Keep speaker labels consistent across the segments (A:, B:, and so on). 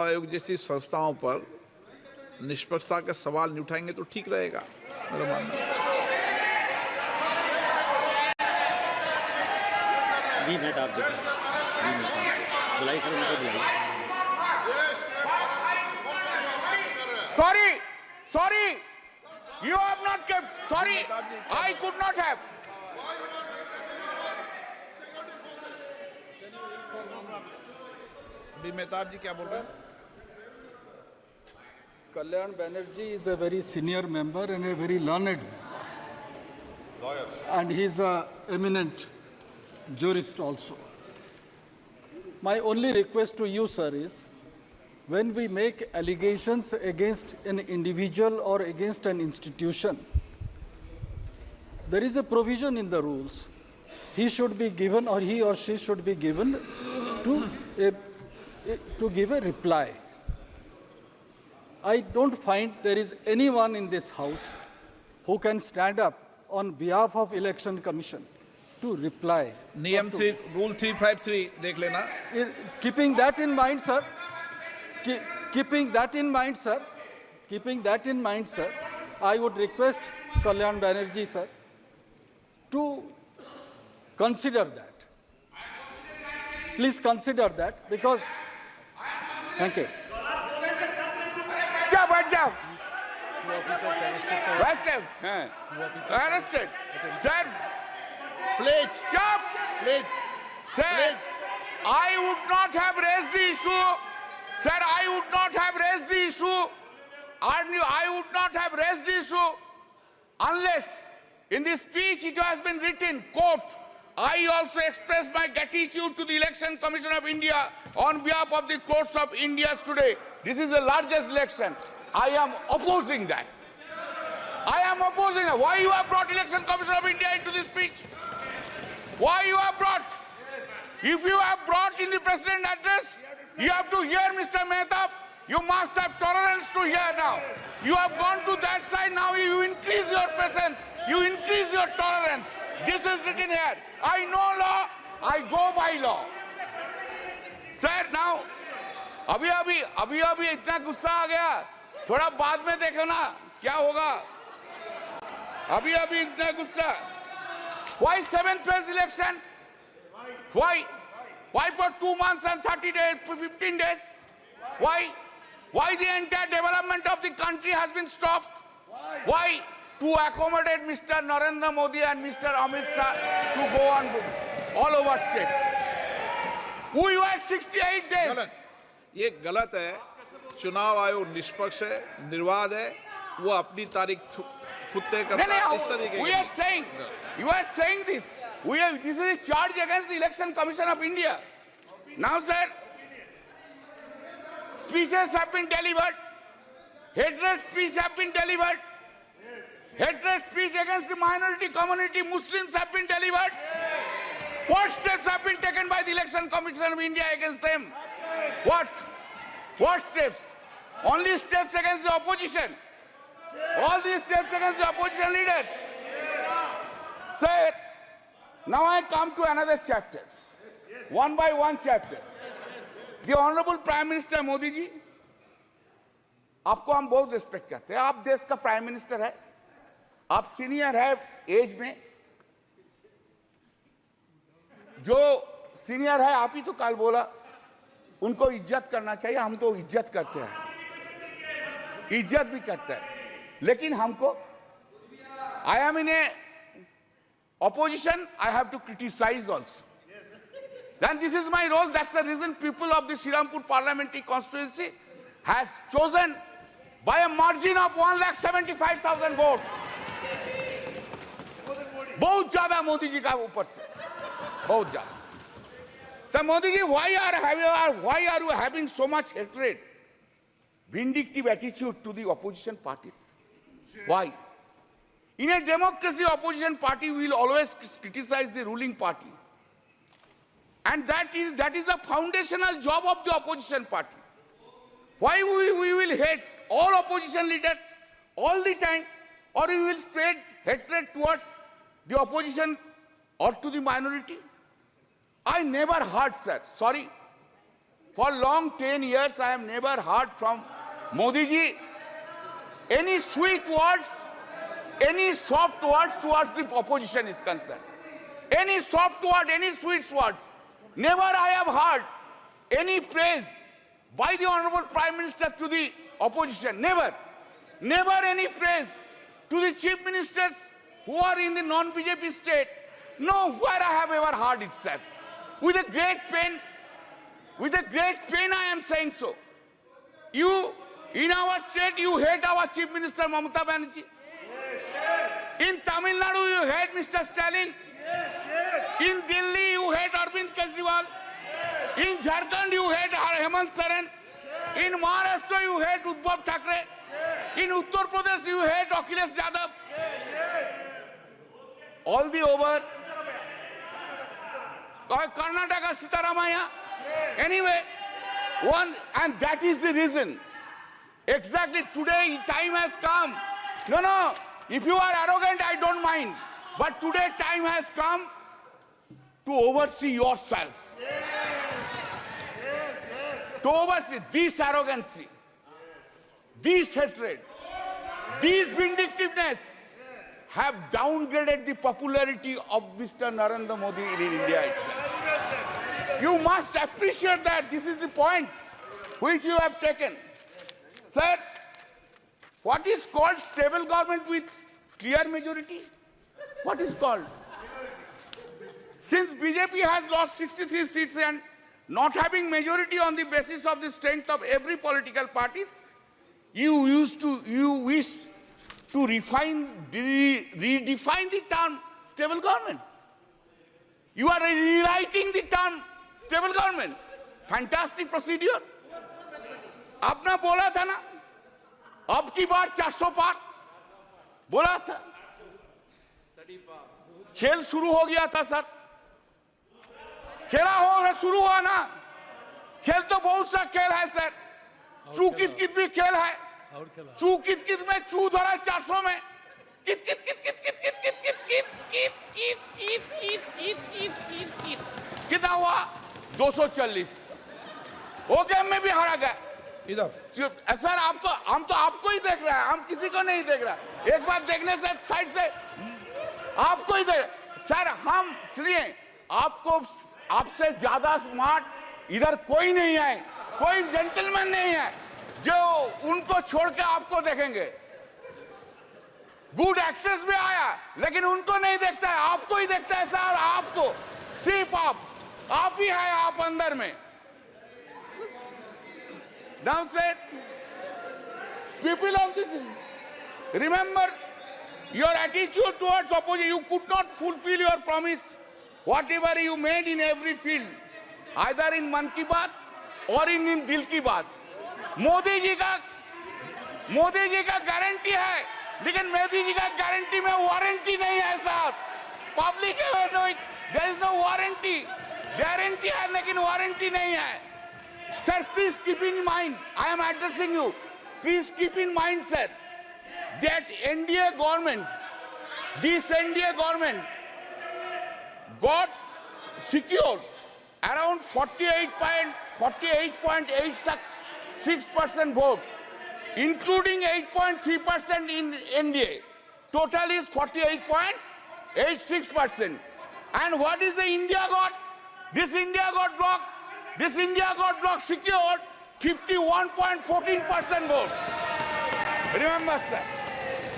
A: आयोग जैसी संस्थाओं पर निष्पक्षता का सवाल नहीं उठाएंगे तो ठीक रहेगा, मेरा मानना है।
B: भी मेहताब जी, बुलाई सर, उनको बुलाई।
C: Sorry, you have not kept. Sorry, I could not have.
A: भी मेहताब जी क्या बोल रहे हैं?
D: Kalyan Banerjee is a very senior member and a very learned lawyer, and he is an eminent jurist also. My only request to you, sir, is when we make allegations against an individual or against an institution, there is a provision in the rules. He should be given, or he or she should be given to give a reply. I don't find there is anyone in this house who can stand up on behalf of Election Commission to reply.
A: नियम rule 353 देख लेना।
D: Keeping that in mind, sir, keeping that in mind, sir, I would request Kalyan Banerjee, sir, to consider that. Please consider that, because, thank you.
C: क्या बैठ जाओ? Arrested. Sir,
A: please
C: chop.
A: Please
C: Sir, I would not have raised the issue. Sir, I would not have raised the issue. I would not have raised the issue unless in this speech it has been written, quote, I also express my gratitude to the Election Commission of India on behalf of the courts of India today. This is the largest election. I am opposing that. I am opposing that. Why you have brought Election Commission of India into this speech? Why you have brought? If you have brought in the President's address, you have to hear Mr. Mehtab. You must have tolerance to hear now. You have gone to that side, now you increase your presence. You increase your tolerance. This is written here. I know law, I go by law. Sir, now, अभी इतना गुस्सा आ गया, थोड़ा बाद में देखो ना क्या होगा. अभी इतना गुस्सा. Why 7th phase election? Why for 2 months and 30 days, 15 days? Why the entire development of the country has been stopped? Why? To accommodate Mr. Narendra Modi and Mr. Amit Shah to go on all over states. We were 68 days.
A: गलत, ये गलत है। चुनाव आयोग निष्पक्ष है, निर्वाध है, वो अपनी तारीख खुद तय करता है। इस तरीके
C: You are saying this. This is a charge against the Election Commission of India. Now, sir, speeches have been delivered. Hatred speech have been delivered. Hatred speech against the minority community, Muslims have been delivered. What steps have been taken by the Election Commission of India against them? What steps? Only steps against the opposition. All these steps against the opposition leaders. Sir, now I come to another chapter. One by one chapter. The Honorable Prime Minister Modi ji, आपको हम बहुत respect करते हैं. आप देश का prime minister है, आप सीनियर है एज में. जो सीनियर है, आप ही तो कल बोला, उनको इज्जत करना चाहिए. हम तो इज्जत करते हैं, इज्जत भी करते हैं, लेकिन हमको, I am in a opposition, I have to criticize also. Then this is my role. That's the reason people of the Srirampur parliamentary constituency has chosen by a margin of 1,75,000 votes. बहुत ज्यादा मोदी जी का ऊपर से, बहुत ज्यादा. So Modi ji, why are you having so much hatred, vindictive attitude to the opposition parties? Why? In a democracy, opposition party will always criticize the ruling party. And that is the foundational job of the opposition party. Why we will hate all opposition leaders all the time, or we will spread hatred towards the opposition or to the minority? I never heard, sir, sorry, For long 10 years, I have never heard from Modi ji any sweet words, any soft words towards the opposition is concerned. Any soft word, any sweet words. Never I have heard any praise by the Honorable Prime Minister to the opposition. Never. Never any praise to the chief ministers who are in the non-BJP state. Nowhere I have ever heard it said. With a great pain I am saying so. You, in our state, you hate our Chief Minister Mamata Banerjee. In Tamil Nadu, you hate Mr. Stalin. In Delhi, you hate Arvind Kejriwal. In Jharkhand, you hate Hemant Soren. In Maharashtra, you hate Uddhav Thackeray. In Uttar Pradesh, you hate Akhilesh Yadav. All the over. Karnataka, Sitaramaya. Anyway, and that is the reason. Exactly today, time has come. No, if you are arrogant, I don't mind. But today, time has come to oversee yourself. To oversee this arrogancy, this hatred, this vindictiveness have downgraded the popularity of Mr. Narendra Modi in India itself. You must appreciate that. This is the point which you have taken. Sir, what is called stable government with clear majority? What is called? Since BJP has lost 63 seats and not having majority on the basis of the strength of every political parties, you wish to redefine the term stable government. You are rewriting the term stable government. Fantastic procedure. आपने बोला था ना, अब की बार 400 पार बोला था, खेल शुरू हो गया था सर, खेला हो शुरू हुआ ना, खेल तो बहुत सा खेल है सर, चू कित कित भी खेल है, चू कित कित में चू धरा 400 में, कित कित कित कित कित कित कित कित कित कित कित कित कित कित कित कित कितना हुआ 240, वो गेम में भी हारा गया। इधर सर हम तो आपको ही देख रहे हैं, हम किसी को नहीं देख रहा। एक बार देखने से साइड से आपको ही देख सर, हम इसलिए आपसे ज्यादा स्मार्ट इधर कोई नहीं है, कोई जेंटलमैन नहीं है जो उनको छोड़ के आपको देखेंगे। गुड एक्ट्रेस भी आया लेकिन उनको नहीं देखता है, आपको ही देखता है सर। आपको सिर्फ आप ही है, आप अंदर में। Now said, people of this, remember your attitude towards opposition. You could not fulfill your promise, whatever you made in every field, either in Man Ki Baat or in Dil Ki Baat. Modi ji का guarantee है, लेकिन मोदी जी का guarantee में warranty नहीं है साहब। Public there is no warranty, guarantee है लेकिन वारंटी नहीं है। Sir, please keep in mind, I am addressing you. Please keep in mind, sir, that NDA government, this NDA government got secured around 48.86% vote, including 8.3% in NDA. Total is 48.86%. And what is the India got? This India got blocked. This India got blocked secured 51.14% vote. Remember, sir.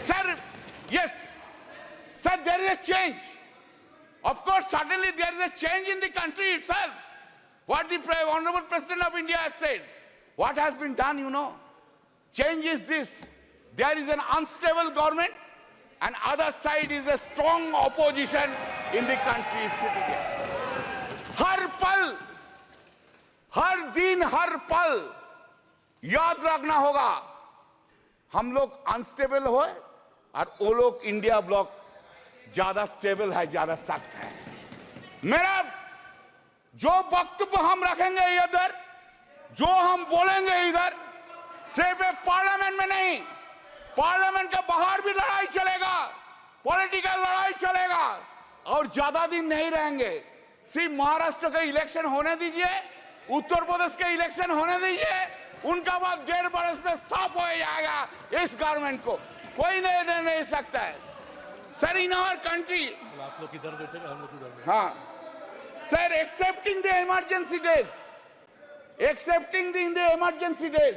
C: Sir, yes. Sir, there is a change. Of course, suddenly there is a change in the country itself. What the Honorable President of India has said. What has been done, you know. Change is this. There is an unstable government and other side is a strong opposition in the country sitting here. हर पल, हर दिन, हर पल याद रखना होगा, हम लोग unstable हो और वो लोग इंडिया ब्लॉक ज्यादा स्टेबल है, ज्यादा सख्त है। मेरा जो वक्तव्य हम रखेंगे इधर, जो हम बोलेंगे इधर, सिर्फ पार्लियामेंट में नहीं, पार्लियामेंट के बाहर भी लड़ाई चलेगा, पॉलिटिकल लड़ाई चलेगा और ज्यादा दिन नहीं रहेंगे। सिर्फ महाराष्ट्र का इलेक्शन होने दीजिए, उत्तर प्रदेश के इलेक्शन होने दीजिए, उनका बाद 1.5 बरस में साफ हो जाएगा इस गवर्नमेंट को, कोई नहीं सकता है सर इन आवर कंट्री।
B: आप लोग किधर बैठे हम लोग किधर बैठे।
C: हाँ sir, accepting the emergency days, accepting the emergency days